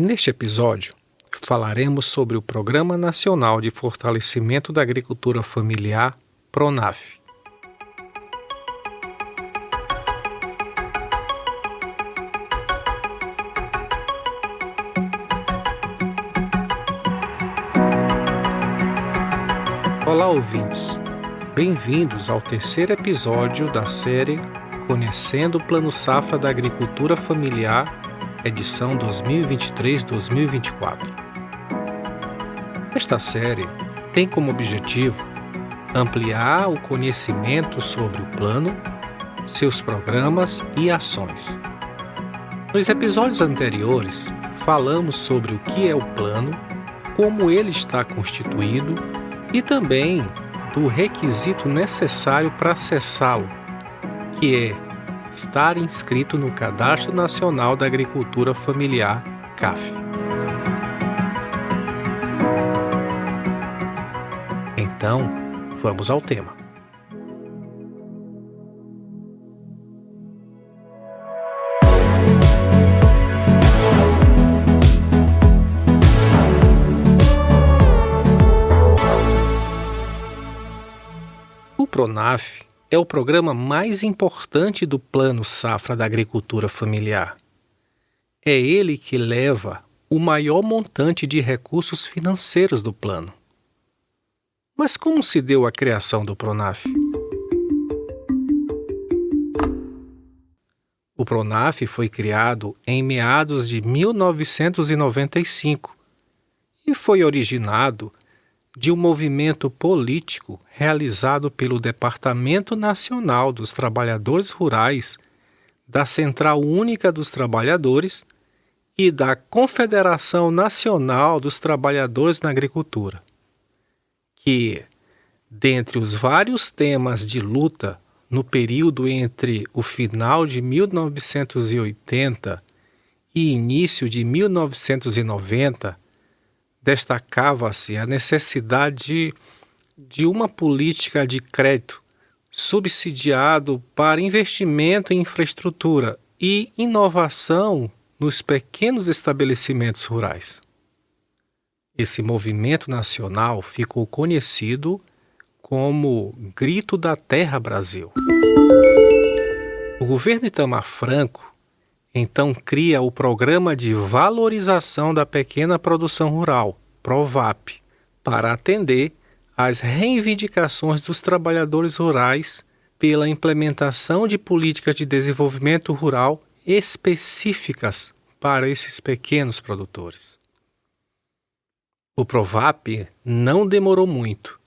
Neste episódio, falaremos sobre o Programa Nacional de Fortalecimento da Agricultura Familiar, PRONAF. Olá, ouvintes! Bem-vindos ao terceiro episódio da série Conhecendo o Plano Safra da Agricultura Familiar, edição 2023-2024. Esta série tem como objetivo ampliar o conhecimento sobre o plano, seus programas e ações. Nos episódios anteriores, falamos sobre o que é o plano, como ele está constituído e também do requisito necessário para acessá-lo, que é estar inscrito no Cadastro Nacional da Agricultura Familiar, CAF. Então, vamos ao tema. O PRONAF é o programa mais importante do Plano Safra da Agricultura Familiar. É ele que leva o maior montante de recursos financeiros do plano. Mas como se deu a criação do PRONAF? O PRONAF foi criado em meados de 1995 e foi originado de um movimento político realizado pelo Departamento Nacional dos Trabalhadores Rurais, da Central Única dos Trabalhadores e da Confederação Nacional dos Trabalhadores na Agricultura, que, dentre os vários temas de luta no período entre o final de 1980 e início de 1990, destacava-se a necessidade de uma política de crédito subsidiado para investimento em infraestrutura e inovação nos pequenos estabelecimentos rurais. Esse movimento nacional ficou conhecido como Grito da Terra Brasil. O governo Itamar Franco então cria o Programa de Valorização da Pequena Produção Rural, PROVAP, para atender às reivindicações dos trabalhadores rurais pela implementação de políticas de desenvolvimento rural específicas para esses pequenos produtores. O PROVAP não demorou muito.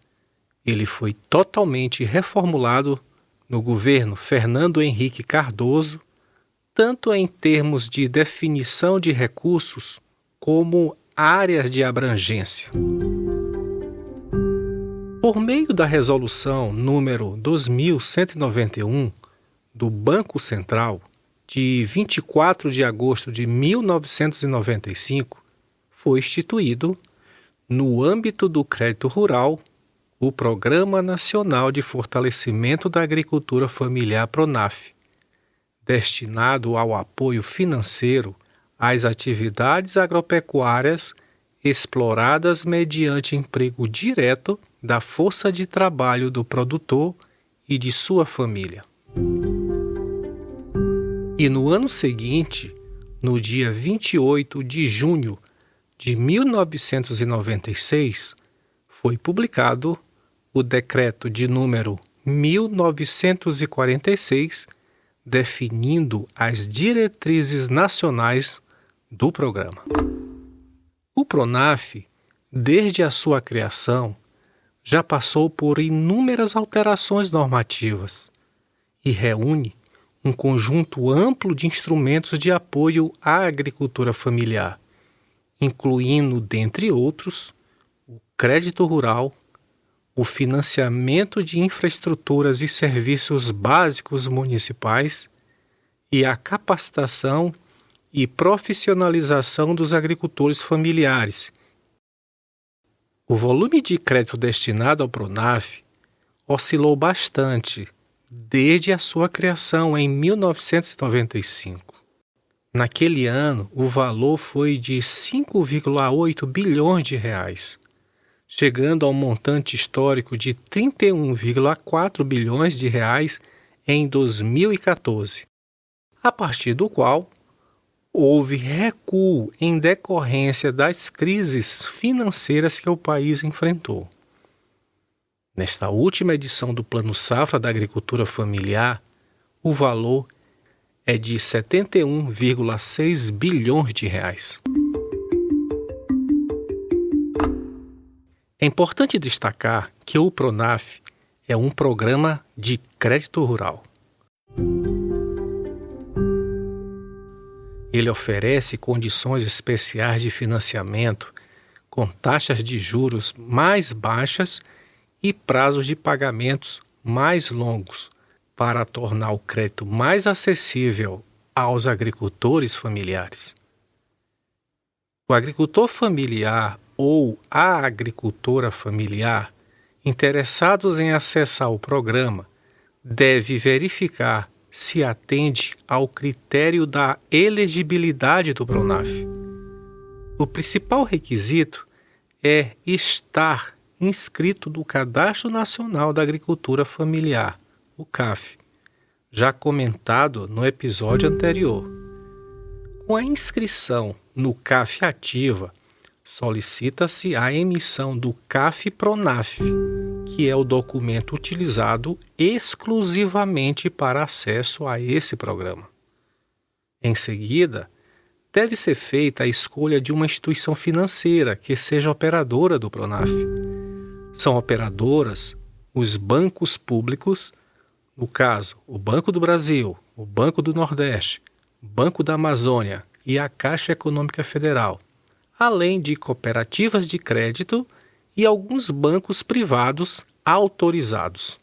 Ele foi totalmente reformulado no governo Fernando Henrique Cardoso, tanto em termos de definição de recursos como áreas de abrangência. Por meio da Resolução número 2191 do Banco Central, de 24 de agosto de 1995, foi instituído, no âmbito do crédito rural, o Programa Nacional de Fortalecimento da Agricultura Familiar PRONAF, destinado ao apoio financeiro às atividades agropecuárias exploradas mediante emprego direto da força de trabalho do produtor e de sua família. E no ano seguinte, no dia 28 de junho de 1996, foi publicado o Decreto de número 1946, definindo as diretrizes nacionais do programa. O PRONAF, desde a sua criação, já passou por inúmeras alterações normativas e reúne um conjunto amplo de instrumentos de apoio à agricultura familiar, incluindo, dentre outros, o crédito rural, o financiamento de infraestruturas e serviços básicos municipais e a capacitação e profissionalização dos agricultores familiares. O volume de crédito destinado ao PRONAF oscilou bastante desde a sua criação em 1995. Naquele ano, o valor foi de 5,8 bilhões de reais, chegando ao montante histórico de 31,4 bilhões de reais em 2014, a partir do qual houve recuo em decorrência das crises financeiras que o país enfrentou. Nesta última edição do Plano Safra da Agricultura Familiar, o valor é de 71,6 bilhões de reais. É importante destacar que o PRONAF é um programa de crédito rural. Ele oferece condições especiais de financiamento com taxas de juros mais baixas e prazos de pagamentos mais longos para tornar o crédito mais acessível aos agricultores familiares. O agricultor familiar ou a agricultora familiar interessados em acessar o programa deve verificar se atende ao critério da elegibilidade do PRONAF. O principal requisito é estar inscrito no Cadastro Nacional da Agricultura Familiar, o CAF, já comentado no episódio anterior. Com a inscrição no CAF ativa, solicita-se a emissão do CAF-PRONAF, que é o documento utilizado exclusivamente para acesso a esse programa. Em seguida, deve ser feita a escolha de uma instituição financeira que seja operadora do PRONAF. São operadoras os bancos públicos, no caso, o Banco do Brasil, o Banco do Nordeste, o Banco da Amazônia e a Caixa Econômica Federal, além de cooperativas de crédito e alguns bancos privados autorizados.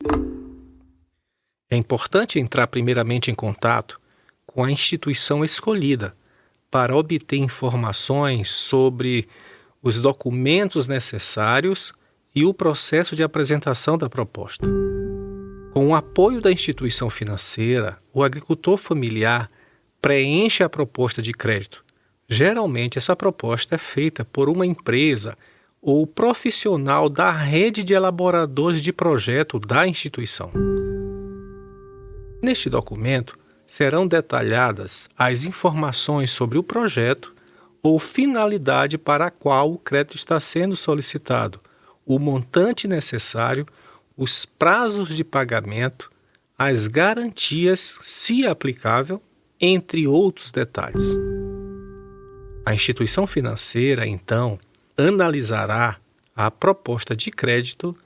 É importante entrar primeiramente em contato com a instituição escolhida para obter informações sobre os documentos necessários e o processo de apresentação da proposta. Com o apoio da instituição financeira, o agricultor familiar preenche a proposta de crédito. Geralmente, essa proposta é feita por uma empresa ou profissional da rede de elaboradores de projeto da instituição. Neste documento, serão detalhadas as informações sobre o projeto ou finalidade para a qual o crédito está sendo solicitado, o montante necessário, os prazos de pagamento, as garantias, se aplicável, entre outros detalhes. A instituição financeira, então, analisará a proposta de crédito,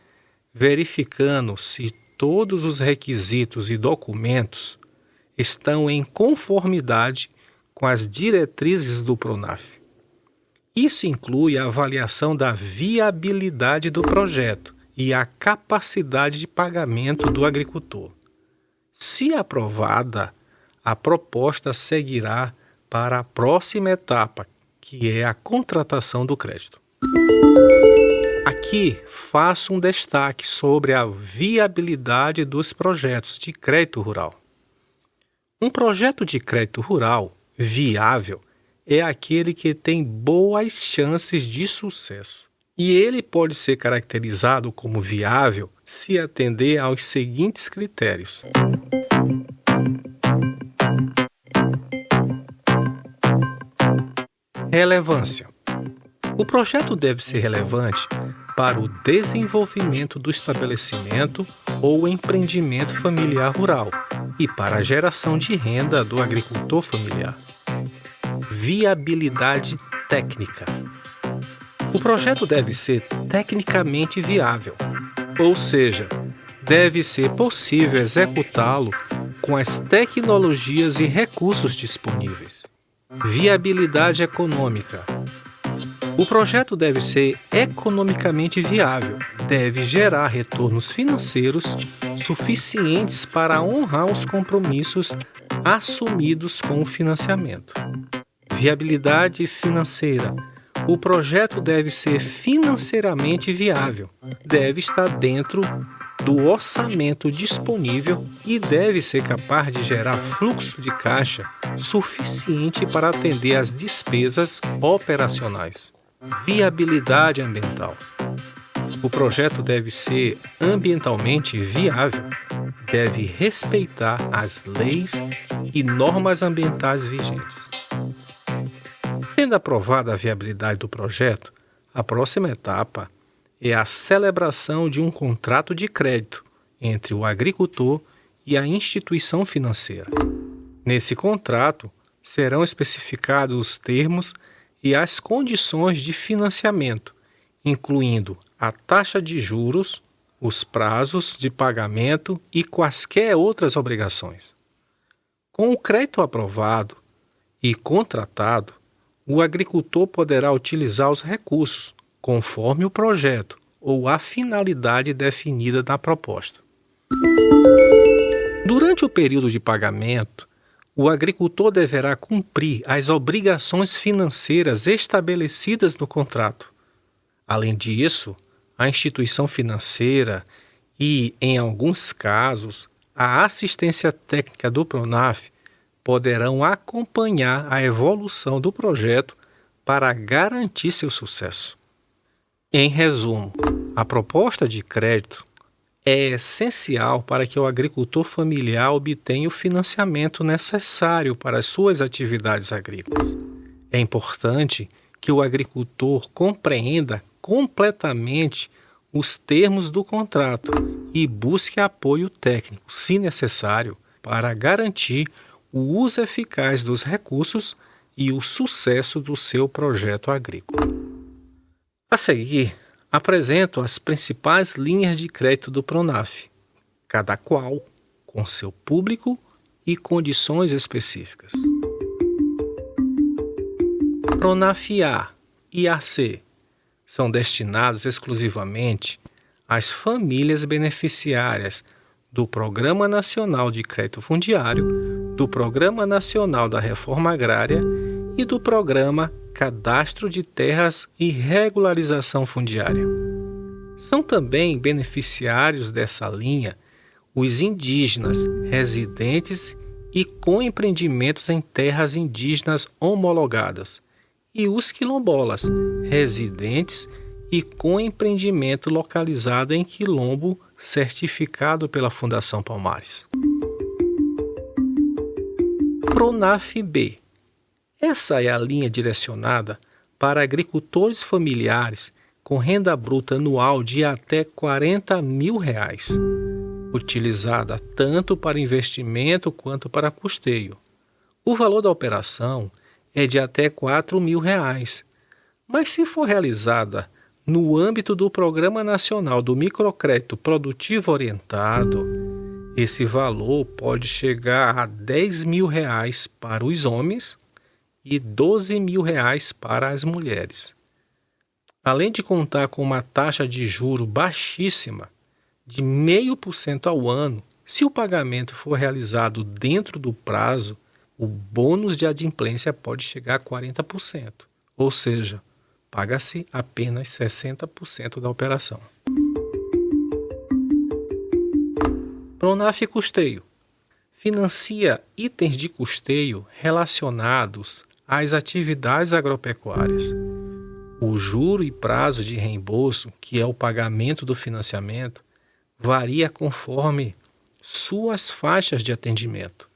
verificando se todos os requisitos e documentos estão em conformidade com as diretrizes do PRONAF. Isso inclui a avaliação da viabilidade do projeto e a capacidade de pagamento do agricultor. Se aprovada, a proposta seguirá para a próxima etapa, que é a contratação do crédito. Aqui faço um destaque sobre a viabilidade dos projetos de crédito rural. Um projeto de crédito rural viável é aquele que tem boas chances de sucesso. E ele pode ser caracterizado como viável se atender aos seguintes critérios. Relevância. O projeto deve ser relevante para o desenvolvimento do estabelecimento ou empreendimento familiar rural e para a geração de renda do agricultor familiar. Viabilidade técnica. O projeto deve ser tecnicamente viável, ou seja, deve ser possível executá-lo com as tecnologias e recursos disponíveis. Viabilidade econômica. O projeto deve ser economicamente viável, deve gerar retornos financeiros suficientes para honrar os compromissos assumidos com o financiamento. Viabilidade financeira. O projeto deve ser financeiramente viável, deve estar dentro do orçamento disponível e deve ser capaz de gerar fluxo de caixa suficiente para atender às despesas operacionais. Viabilidade ambiental. O projeto deve ser ambientalmente viável, deve respeitar as leis e normas ambientais vigentes. Sendo aprovada a viabilidade do projeto, a próxima etapa é a celebração de um contrato de crédito entre o agricultor e a instituição financeira. Nesse contrato, serão especificados os termos e as condições de financiamento, incluindo a taxa de juros, os prazos de pagamento e quaisquer outras obrigações. Com o crédito aprovado e contratado, o agricultor poderá utilizar os recursos conforme o projeto ou a finalidade definida na proposta. Durante o período de pagamento, o agricultor deverá cumprir as obrigações financeiras estabelecidas no contrato. Além disso, a instituição financeira e, em alguns casos, a assistência técnica do Pronaf poderão acompanhar a evolução do projeto para garantir seu sucesso. Em resumo, a proposta de crédito é essencial para que o agricultor familiar obtenha o financiamento necessário para as suas atividades agrícolas. É importante que o agricultor compreenda completamente os termos do contrato e busque apoio técnico, se necessário, para garantir o uso eficaz dos recursos e o sucesso do seu projeto agrícola. A seguir, apresento as principais linhas de crédito do Pronaf, cada qual com seu público e condições específicas. Pronaf A e AC são destinados exclusivamente às famílias beneficiárias do Programa Nacional de Crédito Fundiário, do Programa Nacional da Reforma Agrária e do Programa Cadastro de Terras e Regularização Fundiária. São também beneficiários dessa linha os indígenas residentes e com empreendimentos em terras indígenas homologadas e os quilombolas residentes e com empreendimento localizado em quilombo certificado pela Fundação Palmares. Pronaf B. Essa é a linha direcionada para agricultores familiares com renda bruta anual de até R$ 40 mil, utilizada tanto para investimento quanto para custeio. O valor da operação é de até R$ 4 mil, mas se for realizada no âmbito do Programa Nacional do Microcrédito Produtivo Orientado, esse valor pode chegar a R$ 10 mil para os homens e R$ 12 mil para as mulheres. Além de contar com uma taxa de juro baixíssima, de 0,5% ao ano, se o pagamento for realizado dentro do prazo, o bônus de adimplência pode chegar a 40%, ou seja, paga-se apenas 60% da operação. Pronaf Custeio financia itens de custeio relacionados às atividades agropecuárias. O juro e prazo de reembolso, que é o pagamento do financiamento, varia conforme suas faixas de atendimento.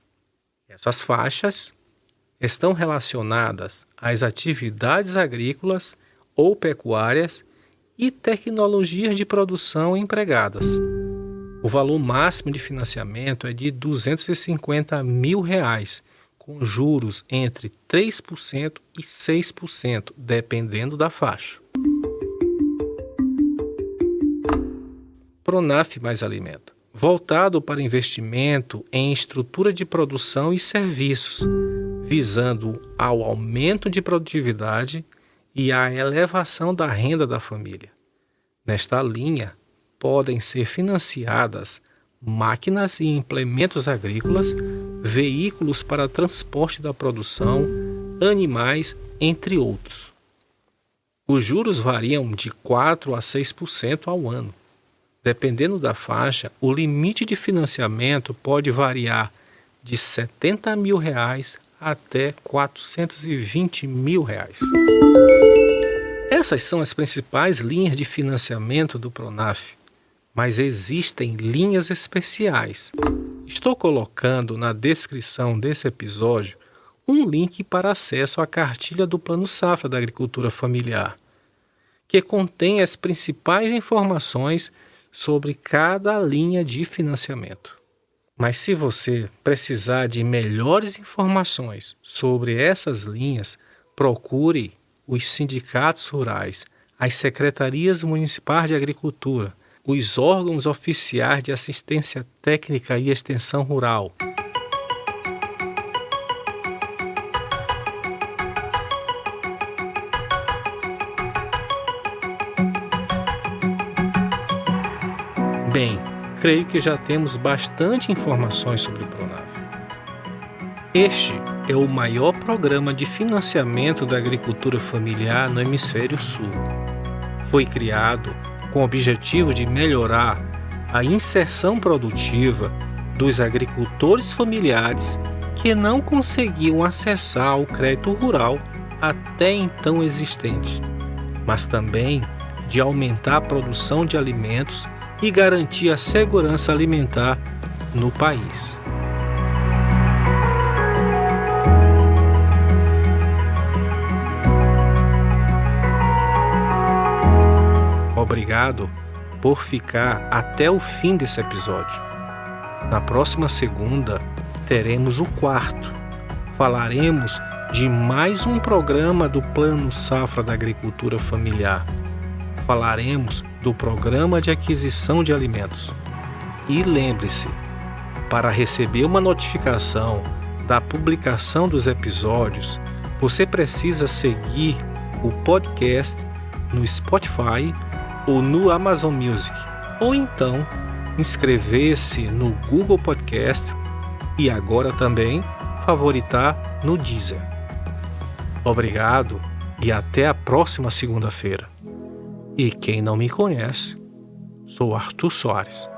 Essas faixas estão relacionadas às atividades agrícolas ou pecuárias e tecnologias de produção empregadas. O valor máximo de financiamento é de R$ 250 mil, com juros entre 3% e 6%, dependendo da faixa. Pronaf Mais Alimento, voltado para investimento em estrutura de produção e serviços, visando ao aumento de produtividade e à elevação da renda da família. Nesta linha, podem ser financiadas máquinas e implementos agrícolas, veículos para transporte da produção, animais, entre outros. Os juros variam de 4% a 6% ao ano, Dependendo da faixa, o limite de financiamento pode variar de R$ 70 mil até R$ 420 mil. Essas são as principais linhas de financiamento do Pronaf, mas existem linhas especiais. Estou colocando na descrição desse episódio um link para acesso à cartilha do Plano Safra da Agricultura Familiar, que contém as principais informações sobre cada linha de financiamento. Mas se você precisar de melhores informações sobre essas linhas, procure os sindicatos rurais, as secretarias municipais de agricultura, os órgãos oficiais de assistência técnica e extensão rural. Bem, creio que já temos bastante informações sobre o Pronaf. Este é o maior programa de financiamento da agricultura familiar no Hemisfério Sul. Foi criado com o objetivo de melhorar a inserção produtiva dos agricultores familiares que não conseguiam acessar o crédito rural até então existente, mas também de aumentar a produção de alimentos e garantir a segurança alimentar no país. Obrigado por ficar até o fim desse episódio. Na próxima segunda, teremos o quarto. Falaremos de mais um programa do Plano Safra da Agricultura Familiar. Falaremos do Programa de Aquisição de Alimentos. E lembre-se, para receber uma notificação da publicação dos episódios, você precisa seguir o podcast no Spotify ou no Amazon Music, ou então inscrever-se no Google Podcast e agora também favoritar no Deezer. Obrigado e até a próxima segunda-feira. E quem não me conhece, sou Arthur Soares.